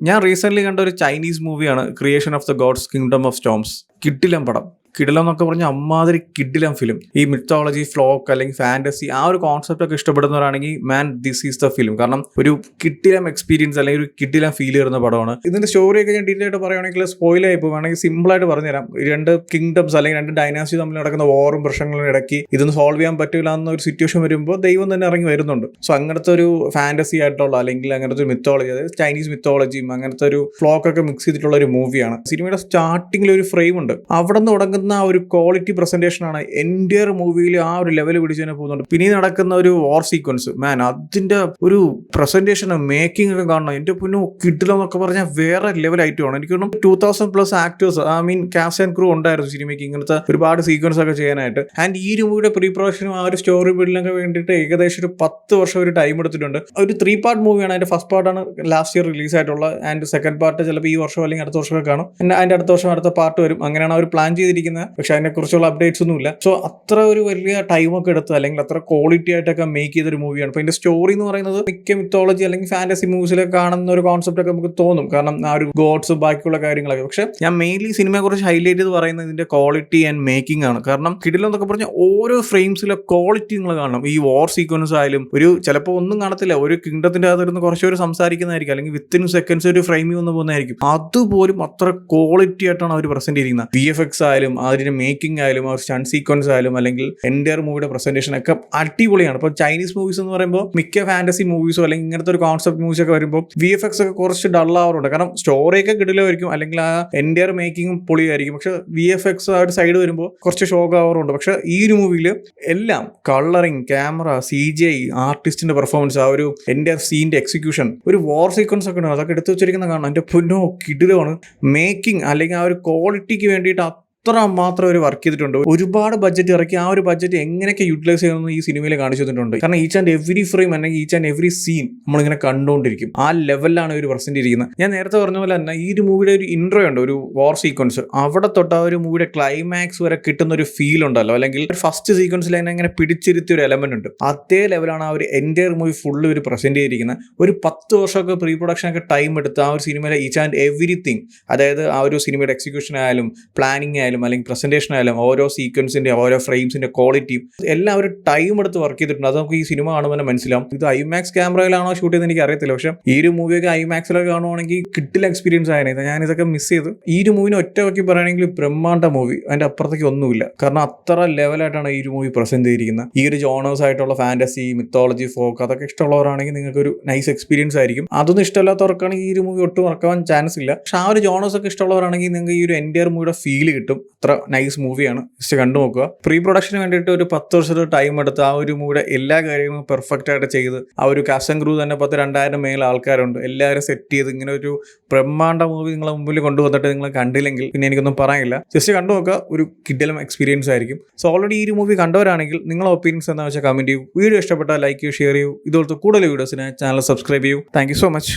ഞാൻ റീസെന്റ് കണ്ട ഒരു ചൈനീസ് മൂവിയാണ് creation of the gods kingdom of storms. കിടിലം പടം. കിടിലം എന്നൊക്കെ പറഞ്ഞ അമ്മാതിരി കിടിലം ഫിലിം. ഈ മിത്തോളജി, ഫ്ലോക്ക് അല്ലെങ്കിൽ ഫാന്റസി ആ ഒരു കോൺസെപ്റ്റ് ഒക്കെ ഇഷ്ടപ്പെടുന്നവരാണെങ്കിൽ man this is the film. കാരണം ഒരു കിടിലം എക്സ്പീരിയൻസ് അല്ലെങ്കിൽ ഒരു കിടിലം ഫീൽ ചെയ്യുന്ന പടമാണ്. ഇതിന്റെ സ്റ്റോറിയൊക്കെ ഞാൻ ഡീറ്റെയിൽ ആയിട്ട് പറയുകയാണെങ്കിൽ സ്പോയിൽ ആയി പോകുകയാണെങ്കിൽ സിമ്പിൾ ആയിട്ട് പറഞ്ഞുതരാം. രണ്ട് കിങ്ഡംസ് അല്ലെങ്കിൽ രണ്ട് ഡൈനാസ്റ്റി തമ്മിൽ നടക്കുന്ന വാറും പ്രശ്നങ്ങളും ഇടയ്ക്ക് ഇതൊന്നും സോൾവ് ചെയ്യാൻ പറ്റില്ല എന്ന ഒരു സിറ്റുവേഷൻ വരുമ്പോൾ ദൈവം തന്നെ ഇറങ്ങി വരുന്നുണ്ട്. സോ അങ്ങനത്തെ ഒരു ഫാന്റസി ആയിട്ടുള്ള അല്ലെങ്കിൽ അങ്ങനത്തെ ഒരു മിത്തോളജി, അതായത് ചൈനീസ് മിത്തോളജിയും അങ്ങനത്തെ ഒരു ഫ്ലോക്ക് ഒക്കെ മിക്സ് ചെയ്തിട്ടുള്ള ഒരു മൂവിയാണ്. സിനിമയുടെ സ്റ്റാർട്ടിങ്ങിൽ ഒരു ഫ്രെയിം ഉണ്ട്. അവിടെ നിന്ന് തുടങ്ങുന്ന ആ ഒരു ക്വാളിറ്റി പ്രസന്റേഷൻ ആണ് എൻ്റയർ മൂവിയിൽ ആ ഒരു ലെവൽ പിടിച്ചു തന്നെ പോകുന്നുണ്ട്. പിന്നെ നടക്കുന്ന ഒരു വാർ സീക്വൻസ്, മാൻ അതിന്റെ ഒരു പ്രസന്റേഷൻ മേക്കിംഗ് ഒക്കെ കാണണം. എന്റെ പൊന്നു കിട്ടില്ലെന്നൊക്കെ പറഞ്ഞാൽ വേറെ ലെവൽ ആയിട്ടാണ്. എനിക്ക് തോന്നുന്നു 2000+ actors, I mean cast and crew ഉണ്ടായിരുന്നു സിനിമയ്ക്ക് ഇങ്ങനത്തെ ഒരുപാട് സീക്വൻസ് ഒക്കെ ചെയ്യാനായിട്ട്. ആൻഡ് ഈ ഒരു മൂവിയുടെ പ്രീ പ്രൊഡക്ഷനും ആ ഒരു സ്റ്റോറി ബിൽഡിനൊക്കെ വേണ്ടിയിട്ട് ഏകദേശം ഒരു 10 വർഷം ഒരു ടൈം എടുത്തിട്ടുണ്ട്. ഒരു 3 പാർട്ട് മൂവിയാണ്. അതിന്റെ ഫസ്റ്റ് പാർട്ടാണ് ലാസ്റ്റ് ഇയർ റിലീസ് ആയിട്ടുള്ള. ആൻഡ് സെക്കൻഡ് പാർട്ട് ചിലപ്പോൾ ഈ വർഷം അല്ലെങ്കിൽ അടുത്ത വർഷമൊക്കെ കാണും. അതിന്റെ അടുത്ത വർഷം അടുത്ത പാർട്ട് വരും. അങ്ങനെയാണ് അവർ പ്ലാൻ ചെയ്തിരിക്കുന്നത്. പക്ഷെ അതിനെക്കുറിച്ചുള്ള അപ്ഡേറ്റ്സ് ഒന്നുമില്ല. സോ അത്ര ഒരു വലിയ ടൈമൊക്കെ എടുത്ത് അല്ലെങ്കിൽ അത്ര ക്വാളിറ്റി ആയിട്ടൊക്കെ മേക്ക് ചെയ്തൊരു മൂവിയാണ്. അപ്പോൾ ഇതിന്റെ സ്റ്റോറി എന്ന് പറയുന്നത് മിക്ക മിത്തോളജി അല്ലെങ്കിൽ ഫാന്റസി മൂവീസിലൊക്കെ കാണുന്ന ഒരു കോൺസെപ്റ്റ് ഒക്കെ നമുക്ക് തോന്നും. കാരണം ആ ഒരു ഗോഡ്സ് ബാക്കിയുള്ള കാര്യങ്ങളൊക്കെ. പക്ഷെ ഞാൻ മെയിൻലി സിനിമയെ കുറിച്ച് ഹൈലൈറ്റ് ചെയ്ത് പറയുന്നത് ഇതിന്റെ ക്വാളിറ്റി ആൻഡ് മേക്കിംഗ് ആണ്. കാരണം കിടിലം എന്നൊക്കെ പറഞ്ഞാൽ ഓരോ ഫ്രെയിംസിലെ ക്വാളിറ്റി നിങ്ങൾ കാണണം. ഈ വാർ സീക്വൻസ് ആയാലും ഒരു ചിലപ്പോൾ ഒന്നും കാണത്തില്ല, ഒരു കിങ്ഡത്തിന്റെ അകത്തിരുന്ന് കുറച്ചുപേര് സംസാരിക്കുന്നതായിരിക്കും, അല്ലെങ്കിൽ വിത്തിൻ സെക്കൻഡ്സ് ഒരു ഫ്രെയിമിൽ വന്ന് പോകുന്നതായിരിക്കും. അതുപോലും അത്ര ക്വാളിറ്റി ആയിട്ടാണ് അവർ പ്രസന്റ് ചെയ്തിരിക്കുന്നത്. VFX ആയാലും അതിന്റെ മേക്കിംഗ് ആയാലും ആ സ്റ്റണ്ട് സീക്വൻസ് ആയാലും അല്ലെങ്കിൽ എൻ്റയർ മൂവിയുടെ പ്രസന്റേഷൻ ഒക്കെ അടിപൊളിയാണ്. ഇപ്പോൾ ചൈനീസ് മൂവീസ് എന്ന് പറയുമ്പോൾ മിക്ക ഫാന്റസി മൂവീസോ അല്ലെങ്കിൽ ഇങ്ങനത്തെ ഒരു കോൺസെപ്റ്റ് മൂവീസ് ഒക്കെ വരുമ്പോൾ VFX ഒക്കെ കുറച്ച് ഡള്ളാവാറുണ്ട്. കാരണം സ്റ്റോറിയൊക്കെ കിടിലമായിരിക്കും അല്ലെങ്കിൽ ആ എൻ്റയർ മേക്കിങ്ങും പൊളിയായിരിക്കും. പക്ഷെ VFX ആ ഒരു സൈഡ് വരുമ്പോൾ കുറച്ച് ഷോക്ക് ആവാറുണ്ട്. പക്ഷെ ഈ ഒരു മൂവിയിൽ എല്ലാം കളറിങ്, ക്യാമറ, CGI, ആർട്ടിസ്റ്റിന്റെ പെർഫോമൻസ്, ആ ഒരു എൻ്റയർ സീൻ്റെ എക്സിക്യൂഷൻ, ഒരു വാർ സീക്വൻസ് ഒക്കെ ഉണ്ട്. അതൊക്കെ എടുത്തു വെച്ചിരിക്കുന്ന കാണാം. എൻ്റെ പൊന്നോ കിടിലമാണ്. മേക്കിംഗ് അല്ലെങ്കിൽ ആ ഒരു ക്വാളിറ്റിക്ക് വേണ്ടിയിട്ട് അത്ര മാത്രം ഒരു വർക്ക് ചെയ്തിട്ടുണ്ട്. ഒരുപാട് ബഡ്ജറ്റ് ഇറക്കി ആ ഒരു ബഡ്ജറ്റ് എങ്ങനെയൊക്കെ യൂട്ടിലൈസ് ചെയ്യുമെന്ന് ഈ സിനിമയിൽ കാണിച്ചു തന്നിട്ടുണ്ട്. കാരണം ഈച്ച് ആൻഡ് എവറി ഫ്രെയിം അല്ലെങ്കിൽ ഈച്ച് ആൻഡ് എവറി സീൻ നമ്മളിങ്ങനെ കണ്ടുകൊണ്ടിരിക്കും. ആ ലെവലിലാണ് ഇവർ പ്രസന്റ് ചെയ്തിരിക്കുന്നത്. ഞാൻ നേരത്തെ പറഞ്ഞ പോലെ തന്നെ ഈ ഒരു മൂവിയുടെ ഒരു ഇൻട്രോ ഉണ്ട്, ഒരു വാർ സീക്വൻസ്. അവിടെ തൊട്ട് ആ ഒരു മൂവിയുടെ ക്ലൈമാക്സ് വരെ കിട്ടുന്ന ഒരു ഫീൽ ഉണ്ടല്ലോ, അല്ലെങ്കിൽ ഫസ്റ്റ് സീക്വൻസിൽ തന്നെ ഇങ്ങനെ പിടിച്ചിരുത്തിയ ഒരു എലമെന്റ് ഉണ്ട്. അതേ ലെവലാണ് ആ ഒരു എൻ്റയർ മൂവി ഫുള്ള് ഒരു പ്രസന്റ് ചെയ്തിരിക്കുന്നത്. ഒരു 10 വർഷമൊക്കെ പ്രീ പ്രൊഡക്ഷൻ ഒക്കെ ടൈം എടുത്ത് ആ ഒരു സിനിമയിലെ ഈച്ച് ആൻഡ് എവറിത്തിങ്, അതായത് ആ ഒരു സിനിമയുടെ എക്സിക്യൂഷൻ ആയാലും പ്ലാനിങ് ആയാലും അല്ലെങ്കിൽ പ്രസന്റേഷൻ ആയാലും ഓരോ സീക്വൻസിന്റെ ഓരോ ഫ്രെയിംസിന്റെ ക്വാളിറ്റിയും എല്ലാം ഒരു ടൈം എടുത്ത് വർക്ക് ചെയ്തിട്ടുണ്ട്. അത് നമുക്ക് ഈ സിനിമ കാണുമ്പോൾ തന്നെ മനസ്സിലാവും. ഇത് IMAX ക്യാമറയിലാണോ ഷൂട്ട് ചെയ്തെന്ന് എനിക്ക് അറിയത്തില്ല. പക്ഷേ ഈ ഒരു മൂവിയൊക്കെ IMAXിലൊക്കെ കാണുവാണെങ്കിൽ കിട്ടില്ല എക്സ്പീരിയൻസ് ആയിരുന്നു. ഞാൻ ഇതൊക്കെ മിസ് ചെയ്തു. ഈ ഒരു മൂവിനെ ഒറ്റ വയ്ക്കി പറയുകയാണെങ്കിൽ ബ്രഹ്മാണ്ഡ മൂവി. അതിന്റെ അപ്പുറത്തേക്ക് ഒന്നുമില്ല. കാരണം അത്ര ലെവലായിട്ടാണ് ഈ ഒരു മൂവി പ്രസന്റ് ചെയ്തിരിക്കുന്നത്. ഈ ഒരു ജോണേഴ്സ് ആയിട്ടുള്ള ഫാന്റസി, മിത്തോളജി, ഫോക്ക് അതൊക്കെ ഇഷ്ടമുള്ളവരാണെങ്കിൽ നിങ്ങൾക്ക് ഒരു നൈസ് എക്സ്പീരിയൻസ് ആയിരിക്കും. അതൊന്നും ഇഷ്ടമില്ലാത്തവർക്കാണെങ്കിൽ ഈ ഒരു മൂവി ഒട്ടും മറക്കാൻ ചാൻസ് ഇല്ല. പക്ഷെ ആ ഒരു ജോണേഴ്സ് ഒക്കെ ഇഷ്ടമുള്ളവരാണെങ്കിൽ നിങ്ങൾക്ക് ഈ ഒരു എൻ്റയർ മൂവിയുടെ ഫീൽ കിട്ടും. അത്ര നൈസ് മൂവിയാണ്. ജസ്റ്റ് കണ്ടു നോക്കുക. പ്രീ പ്രൊഡക്ഷന് വേണ്ടിയിട്ട് ഒരു 10 വർഷത്തെ ടൈം എടുത്ത് ആ ഒരു മൂവിയുടെ എല്ലാ കാര്യങ്ങളും പെർഫെക്റ്റ് ആയിട്ട് ചെയ്ത് ആ ഒരു കാസ്റ്റ് ആൻഡ് ക്രൂ തന്നെ 2000 മേലെ ആൾക്കാരുണ്ട്. എല്ലാവരും സെറ്റ് ചെയ്ത് ഇങ്ങനെ ഒരു ബ്രഹ്മാണ്ഡ മൂവി നിങ്ങളെ മുമ്പിൽ കൊണ്ടുവന്നിട്ട് നിങ്ങൾ കണ്ടില്ലെങ്കിൽ പിന്നെ എനിക്കൊന്നും പറയാനില്ല. ജസ്റ്റ് കണ്ടു നോക്കുക. ഒരു കിടിലം എക്സ്പീരിയൻസ് ആയിരിക്കും. സോ ഓൾറെഡി ഈ ഒരു മൂവി കണ്ടവരാണെങ്കിൽ നിങ്ങളെ ഒപ്പീനിയൻസ് എന്താ വെച്ചാൽ കമന്റ് ചെയ്യൂ. വീഡിയോ ഇഷ്ടപ്പെട്ടാൽ ലൈക്ക് ചെയ്യൂ, ഷെയർ ചെയ്യൂ. ഇതുപോലത്തെ കൂടുതൽ വീഡിയോസിന് ചാനൽ സബ്സ്ക്രൈബ് ചെയ്യൂ. Thank you so much.